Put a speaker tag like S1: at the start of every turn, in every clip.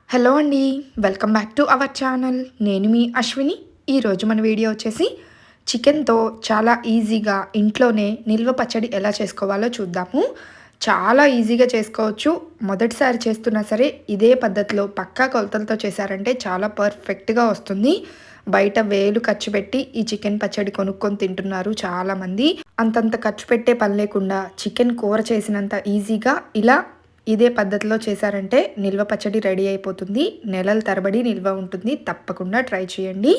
S1: Hello అండి. Welcome back to our channel. నేను మీ అశ్విని. ఈరోజు మన వీడియో వచ్చేసి చికెన్‌తో చాలా ఈజీగా ఇంట్లోనే నిల్వ పచ్చడి ఎలా చేసుకోవాలో చూద్దాము. చాలా ఈజీగా చేసుకోవచ్చు. మొదటిసారి చేస్తున్నా సరే ఇదే పద్ధతిలో పక్కా కొలతలతో చేశారంటే చాలా పర్ఫెక్ట్‌గా వస్తుంది. బయట వేలు ఖర్చు పెట్టి ఈ చికెన్ పచ్చడి కొనుక్కొని తింటున్నారు చాలామంది. అంతంత ఖర్చు పెట్టే పని లేకుండా చికెన్ కూర చేసినంత ఈజీగా ఇలా ఇదే పద్ధతిలో చేశారంటే నిల్వ పచ్చడి రెడీ అయిపోతుంది. నెలల తరబడి నిల్వ ఉంటుంది. తప్పకుండా ట్రై చేయండి.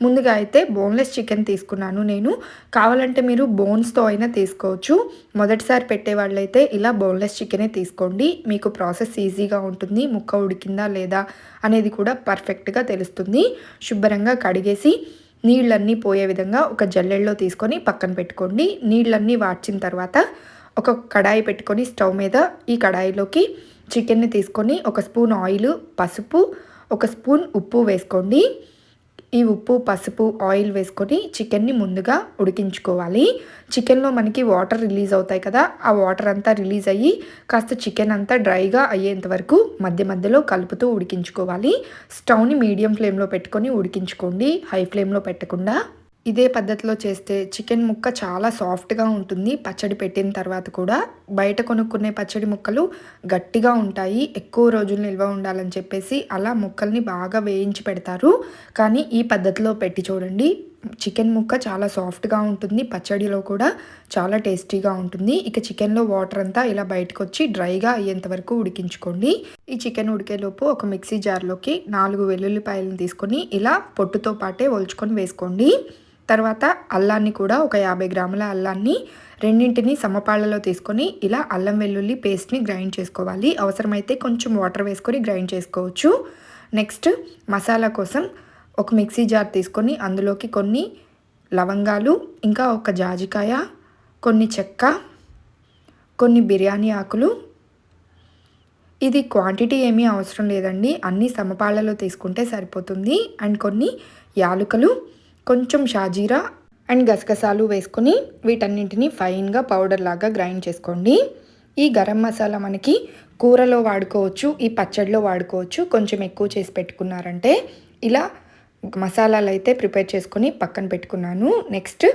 S1: ముందుగా అయితే బోన్‌లెస్ చికెన్ తీసుకున్నాను నేను. కావాలంటే మీరు బోన్స్‌తో అయినా తీసుకోవచ్చు. మొదటిసారి పెట్టేవాళ్ళైతే ఇలా బోన్‌లెస్ చికెనే తీసుకోండి. మీకు ప్రాసెస్ ఈజీగా ఉంటుంది. ముక్క ఉడికిందా లేదా అనేది కూడా పర్ఫెక్ట్‌గా తెలుస్తుంది. శుభ్రంగా కడిగేసి నీళ్ళన్నీ పోయే విధంగా ఒక జల్లెడలో తీసుకొని పక్కన పెట్టుకోండి. నీళ్ళన్నీ వాడ్చిన తర్వాత ఒక కడాయి పెట్టుకొని స్టవ్ మీద ఈ కడాయిలోకి చికెన్ని తీసుకొని ఒక స్పూన్ ఆయిల్, పసుపు, ఒక స్పూన్ ఉప్పు వేసుకోండి. ఈ ఉప్పు, పసుపు, ఆయిల్ వేసుకొని చికెన్ని ముందుగా ఉడికించుకోవాలి. చికెన్లో మనకి వాటర్ రిలీజ్ అవుతాయి కదా, ఆ వాటర్ అంతా రిలీజ్ అయ్యి కాస్త చికెన్ అంతా డ్రైగా అయ్యేంత వరకు మధ్య మధ్యలో కలుపుతూ ఉడికించుకోవాలి. స్టవ్ని మీడియం ఫ్లేమ్లో పెట్టుకొని ఉడికించుకోండి, హై ఫ్లేమ్లో పెట్టకుండా. ఇదే పద్ధతిలో చేస్తే చికెన్ ముక్క చాలా సాఫ్ట్‌గా ఉంటుంది. పచ్చడి పెట్టిన తర్వాత కూడా. బయట కొనుక్కునే పచ్చడి ముక్కలు గట్టిగా ఉంటాయి. ఎక్కువ రోజులు నిల్వ ఉండాలని చెప్పేసి అలా ముక్కల్ని బాగా వేయించి పెడతారు. కానీ ఈ పద్ధతిలో పెట్టి చూడండి. చికెన్ ముక్క చాలా సాఫ్ట్‌గా ఉంటుంది. పచ్చడిలో కూడా చాలా టేస్టీగా ఉంటుంది. ఇక చికెన్‌లో వాటర్ అంతా ఇలా బయటకొచ్చి డ్రైగా అయ్యేంత వరకు ఉడికించుకోండి. ఈ చికెన్ ఉడికేలోపు ఒక మిక్సీ జార్‌లోకి 4 వెల్లుల్లిపాయలను తీసుకొని ఇలా పొట్టుతో పాటే ఒలుచుకొని వేసుకోండి. తర్వాత అల్లాన్ని కూడా ఒక 50 గ్రాముల అల్లాన్ని రెండింటిని సమపాళ్లలో తీసుకొని ఇలా అల్లం వెల్లుల్లి పేస్ట్ని గ్రైండ్ చేసుకోవాలి. అవసరమైతే కొంచెం వాటర్ వేసుకొని గ్రైండ్ చేసుకోవచ్చు. నెక్స్ట్ మసాలా కోసం ఒక మిక్సీ జార్ తీసుకొని అందులోకి కొన్ని లవంగాలు, ఇంకా ఒక జాజికాయ, కొన్ని చెక్క, కొన్ని బిర్యానీ ఆకులు. ఇది క్వాంటిటీ ఏమీ అవసరం లేదండి, అన్నీ సమపాళ్లలో తీసుకుంటే సరిపోతుంది. అండ్ కొన్ని యాలుకలు, కొంచెం షాజీరా అండ్ గసగసాలు వేసుకొని వీటన్నింటినీ ఫైన్గా పౌడర్ లాగా గ్రైండ్ చేసుకోండి. ఈ గరం మసాలా మనకి కూరలో వాడుకోవచ్చు, ఈ పచ్చడిలో వాడుకోవచ్చు. కొంచెం ఎక్కువ చేసి పెట్టుకున్నారంటే ఇలా మసాలాలు అయితే ప్రిపేర్ చేసుకొని పక్కన పెట్టుకున్నాను. నెక్స్ట్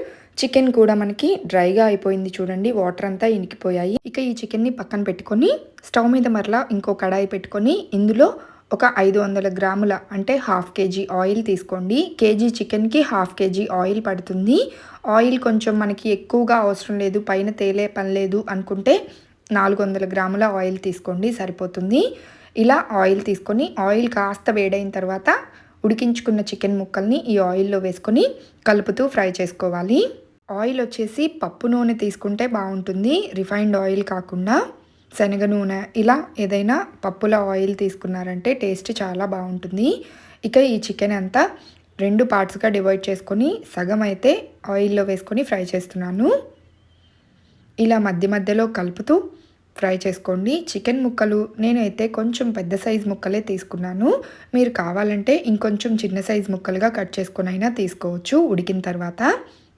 S1: చికెన్ కూడా మనకి డ్రైగా అయిపోయింది చూడండి, వాటర్ అంతా ఇనికిపోయాయి. ఇక ఈ చికెన్ని పక్కన పెట్టుకొని స్టవ్ మీద మరలా ఇంకో కడాయి పెట్టుకొని ఇందులో ఒక 500 గ్రాముల అంటే హాఫ్ కేజీ ఆయిల్ తీసుకోండి. కేజీ చికెన్కి హాఫ్ కేజీ ఆయిల్ పడుతుంది. ఆయిల్ కొంచెం మనకి ఎక్కువగా అవసరం లేదు, పైన తేలే పని లేదు అనుకుంటే 400 గ్రాముల ఆయిల్ తీసుకోండి, సరిపోతుంది. ఇలా ఆయిల్ తీసుకొని ఆయిల్ కాస్త వేడైన తర్వాత ఉడికించుకున్న చికెన్ ముక్కల్ని ఈ ఆయిల్లో వేసుకొని కలుపుతూ ఫ్రై చేసుకోవాలి. ఆయిల్ వచ్చేసి పప్పు నూనె తీసుకుంటే బాగుంటుంది, రిఫైన్డ్ ఆయిల్ కాకుండా. శనగ నూనె ఇలా ఏదైనా పప్పుల ఆయిల్ తీసుకున్నారంటే టేస్ట్ చాలా బాగుంటుంది. ఇక ఈ చికెన్ అంతా 2 పార్ట్స్గా డివైడ్ చేసుకొని సగం అయితే ఆయిల్లో వేసుకొని ఫ్రై చేస్తున్నాను. ఇలా మధ్య మధ్యలో కలుపుతూ ఫ్రై చేసుకోండి. చికెన్ ముక్కలు నేనైతే కొంచెం పెద్ద సైజు ముక్కలే తీసుకున్నాను. మీరు కావాలంటే ఇంకొంచెం చిన్న సైజు ముక్కలుగా కట్ చేసుకొని అయినా తీసుకోవచ్చు ఉడికిన తర్వాత.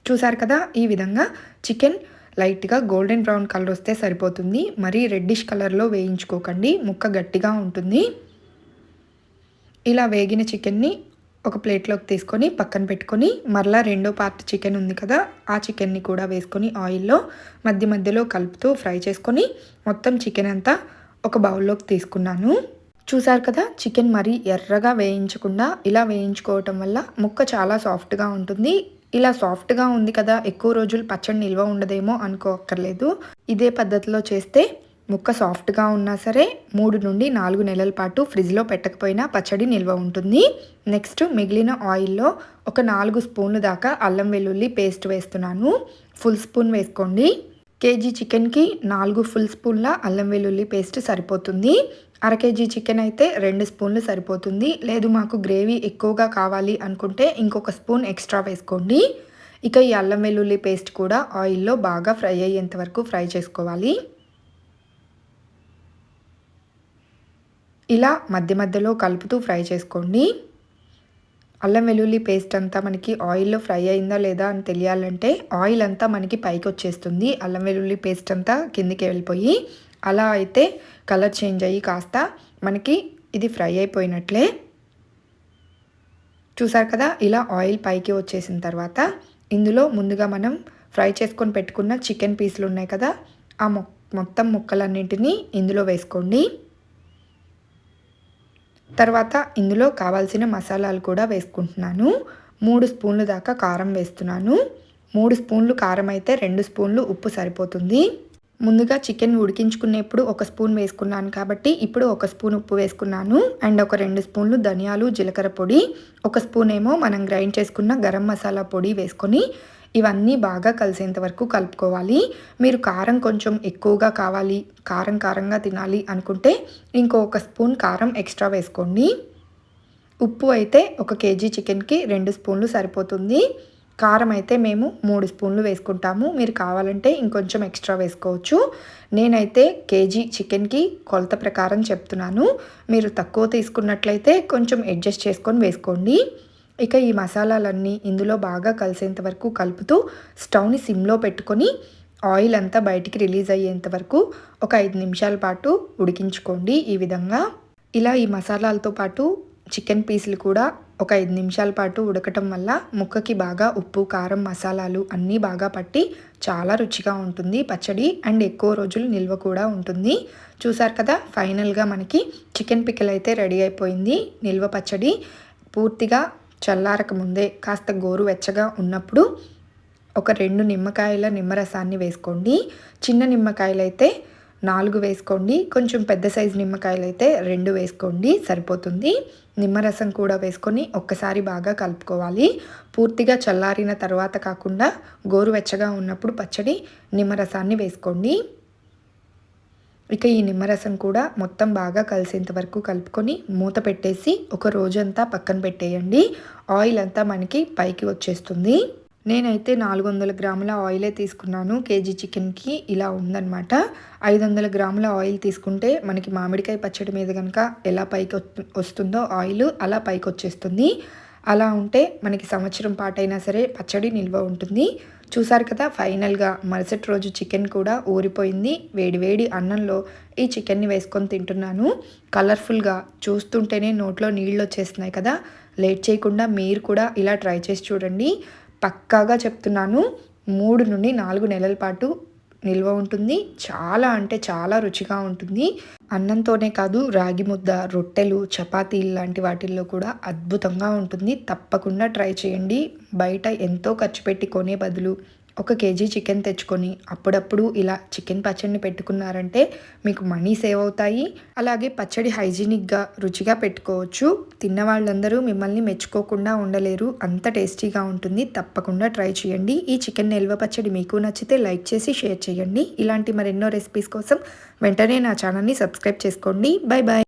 S1: చూసారు కదా, ఈ విధంగా చికెన్ లైట్గా గోల్డెన్ బ్రౌన్ కలర్ వస్తే సరిపోతుంది. మరీ రెడ్డిష్ కలర్లో వేయించుకోకండి, ముక్క గట్టిగా ఉంటుంది. ఇలా వేగిన చికెన్ని ఒక ప్లేట్లోకి తీసుకొని పక్కన పెట్టుకొని మరలా రెండో పార్ట్ చికెన్ ఉంది కదా, ఆ చికెన్ని కూడా వేసుకొని ఆయిల్లో మధ్య మధ్యలో కలుపుతూ ఫ్రై చేసుకొని మొత్తం చికెన్ అంతా ఒక బౌల్లోకి తీసుకున్నాను. చూసారు కదా, చికెన్ మరీ ఎర్రగా వేయించకుండా ఇలా వేయించుకోవటం వల్ల ముక్క చాలా సాఫ్ట్గా ఉంటుంది. ఇలా సాఫ్ట్గా ఉంది కదా, ఎక్కువ రోజులు పచ్చడి నిల్వ ఉండదేమో అనుకోక్కర్లేదు. ఇదే పద్ధతిలో చేస్తే ముక్క సాఫ్ట్గా ఉన్నా సరే 3 నుండి 4 నెలల పాటు ఫ్రిడ్జ్లో పెట్టకపోయినా పచ్చడి నిల్వ ఉంటుంది. నెక్స్ట్ మిగిలిన ఆయిల్లో ఒక 4 స్పూన్లు దాకా అల్లం వెల్లుల్లి పేస్ట్ వేస్తున్నాను. ఫుల్ స్పూన్ వేసుకోండి. కేజీ చికెన్కి 4 ఫుల్ స్పూన్ల అల్లం వెల్లుల్లి పేస్ట్ సరిపోతుంది. అర కేజీ చికెన్ అయితే 2 స్పూన్లు సరిపోతుంది. లేదు మాకు గ్రేవీ ఎక్కువగా కావాలి అనుకుంటే ఇంకొక స్పూన్ ఎక్స్ట్రా వేసుకోండి. ఇక ఈ అల్లం వెల్లుల్లి పేస్ట్ కూడా ఆయిల్లో బాగా ఫ్రై అయ్యేంత వరకు ఫ్రై చేసుకోవాలి. ఇలా మధ్య మధ్యలో కలుపుతూ ఫ్రై చేసుకోండి. అల్లం వెల్లుల్లి పేస్ట్ అంతా మనకి ఆయిల్లో ఫ్రై అయిందా లేదా అని తెలియాలంటే ఆయిల్ అంతా మనకి పైకి వచ్చేస్తుంది, అల్లం వెల్లుల్లి పేస్ట్ అంతా కిందికి వెళ్ళిపోయి. అలా అయితే కలర్ చేంజ్ అయ్యి కాస్త మనకి ఇది ఫ్రై అయిపోయినట్లే. చూసారు కదా, ఇలా ఆయిల్ పైకి వచ్చేసిన తర్వాత ఇందులో ముందుగా మనం ఫ్రై చేసుకొని పెట్టుకున్న చికెన్ పీసులు ఉన్నాయి కదా, ఆ మొత్తం ముక్కలన్నింటినీ ఇందులో వేసుకోండి. తర్వాత ఇందులో కావాల్సిన మసాలాలు కూడా వేసుకుంటున్నాను. 3 స్పూన్లు దాకా కారం వేస్తున్నాను. 3 స్పూన్లు కారం అయితే 2 స్పూన్లు ఉప్పు సరిపోతుంది. ముందుగా చికెన్ ఉడికించుకునేప్పుడు 1 స్పూన్ వేసుకున్నాను కాబట్టి ఇప్పుడు 1 స్పూన్ ఉప్పు వేసుకున్నాను. అండ్ ఒక 2 స్పూన్లు ధనియాలు జీలకర్ర పొడి, 1 స్పూన్ ఏమో మనం గ్రైండ్ చేసుకున్న గరం మసాలా పొడి వేసుకొని ఇవన్నీ బాగా కలిసేంత వరకు కలుపుకోవాలి. మీరు కారం కొంచెం ఎక్కువగా కావాలి, కారంగా తినాలి అనుకుంటే ఇంకో 1 స్పూన్ కారం ఎక్స్ట్రా వేసుకోండి. ఉప్పు అయితే 1 కేజీ చికెన్కి 2 స్పూన్లు సరిపోతుంది. కారం అయితే మేము 3 స్పూన్లు వేసుకుంటాము. మీరు కావాలంటే ఇంకొంచెం ఎక్స్ట్రా వేసుకోవచ్చు. నేనైతే కేజీ చికెన్కి కొలత ప్రకారం చెప్తున్నాను. మీరు తక్కువ తీసుకున్నట్లయితే కొంచెం అడ్జస్ట్ చేసుకొని వేసుకోండి. ఇక ఈ మసాలాలన్నీ ఇందులో బాగా కలిసేంత వరకు కలుపుతూ స్టవ్ని సిమ్లో పెట్టుకొని ఆయిల్ అంతా బయటికి రిలీజ్ అయ్యేంత వరకు ఒక 5 నిమిషాల పాటు ఉడికించుకోండి. ఈ విధంగా ఇలా ఈ మసాలాలతో పాటు చికెన్ పీసులు కూడా ఒక 5 నిమిషాల పాటు ఉడకటం వల్ల ముక్కకి బాగా ఉప్పు, కారం, మసాలాలు అన్నీ బాగా పట్టి చాలా రుచిగా ఉంటుంది పచ్చడి. అండ్ ఎక్కువ రోజులు నిల్వ కూడా ఉంటుంది. చూసారు కదా, ఫైనల్గా మనకి చికెన్ పికిల్ అయితే రెడీ అయిపోయింది. నిల్వ పచ్చడి పూర్తిగా చల్లారక ముందే కాస్త గోరువెచ్చగా ఉన్నప్పుడు ఒక 2 నిమ్మకాయల నిమ్మరసాన్ని వేసుకోండి. చిన్న నిమ్మకాయలు అయితే 4 వేసుకోండి. కొంచెం పెద్ద సైజు నిమ్మకాయలు అయితే 2 వేసుకోండి, సరిపోతుంది. నిమ్మరసం కూడా వేసుకొని ఒక్కసారి బాగా కలుపుకోవాలి. పూర్తిగా చల్లారిన తర్వాత కాకుండా గోరువెచ్చగా ఉన్నప్పుడు పచ్చడి నిమ్మరసాన్ని వేసుకోండి. ఇక ఈ నిమ్మరసం కూడా మొత్తం బాగా కలిసేంత వరకు కలుపుకొని మూత పెట్టేసి ఒక రోజంతా పక్కన పెట్టేయండి. ఆయిల్ అంతా మనకి పైకి వచ్చేస్తుంది. నేనైతే 400 గ్రాముల ఆయిలే తీసుకున్నాను. కేజీ చికెన్కి ఇలా ఉందన్నమాట. 500 గ్రాముల ఆయిల్ తీసుకుంటే మనకి మామిడికాయ పచ్చడి మీద కనుక ఎలా పైకి వస్తుందో ఆయిల్ అలా పైకి వచ్చేస్తుంది. అలా ఉంటే మనకి సంవత్సరం పాటైనా సరే పచ్చడి నిల్వ ఉంటుంది. చూసారు కదా, ఫైనల్గా మరుసటి రోజు చికెన్ కూడా ఊరిపోయింది. వేడివేడి అన్నంలో ఈ చికెన్ని వేసుకొని తింటున్నాను. కలర్ఫుల్గా చూస్తుంటేనే నోట్లో నీళ్ళు వచ్చేస్తున్నాయి కదా. లేట్ చేయకుండా మీరు కూడా ఇలా ట్రై చేసి చూడండి. పక్కాగా చెప్తున్నాను, 3 నుండి 4 నెలల పాటు నిల్వ ఉంటుంది. చాలా అంటే చాలా రుచిగా ఉంటుంది. అన్నంతోనే కాదు, రాగి ముద్ద, రొట్టెలు, చపాతీలు లాంటి వాటిల్లో కూడా అద్భుతంగా ఉంటుంది. తప్పకుండా ట్రై చేయండి. బయట ఎంతో ఖర్చు పెట్టి కొనే బదులు 1 కేజీ చికెన్ తెచ్చుకొని అప్పుడప్పుడు ఇలా చికెన్ పచ్చడిని పెట్టుకున్నారంటే మీకు మనీ సేవ్ అవుతాయి. అలాగే పచ్చడి హైజీనిక్గా రుచిగా పెట్టుకోవచ్చు. తిన్న వాళ్ళందరూ మిమ్మల్ని మెచ్చుకోకుండా ఉండలేరు, అంత టేస్టీగా ఉంటుంది. తప్పకుండా ట్రై చేయండి. ఈ చికెన్ నిల్వ పచ్చడి మీకు నచ్చితే లైక్ చేసి షేర్ చేయండి. ఇలాంటి మరెన్నో రెసిపీస్ కోసం వెంటనే నా ఛానల్ని సబ్స్క్రైబ్ చేసుకోండి. Bye bye.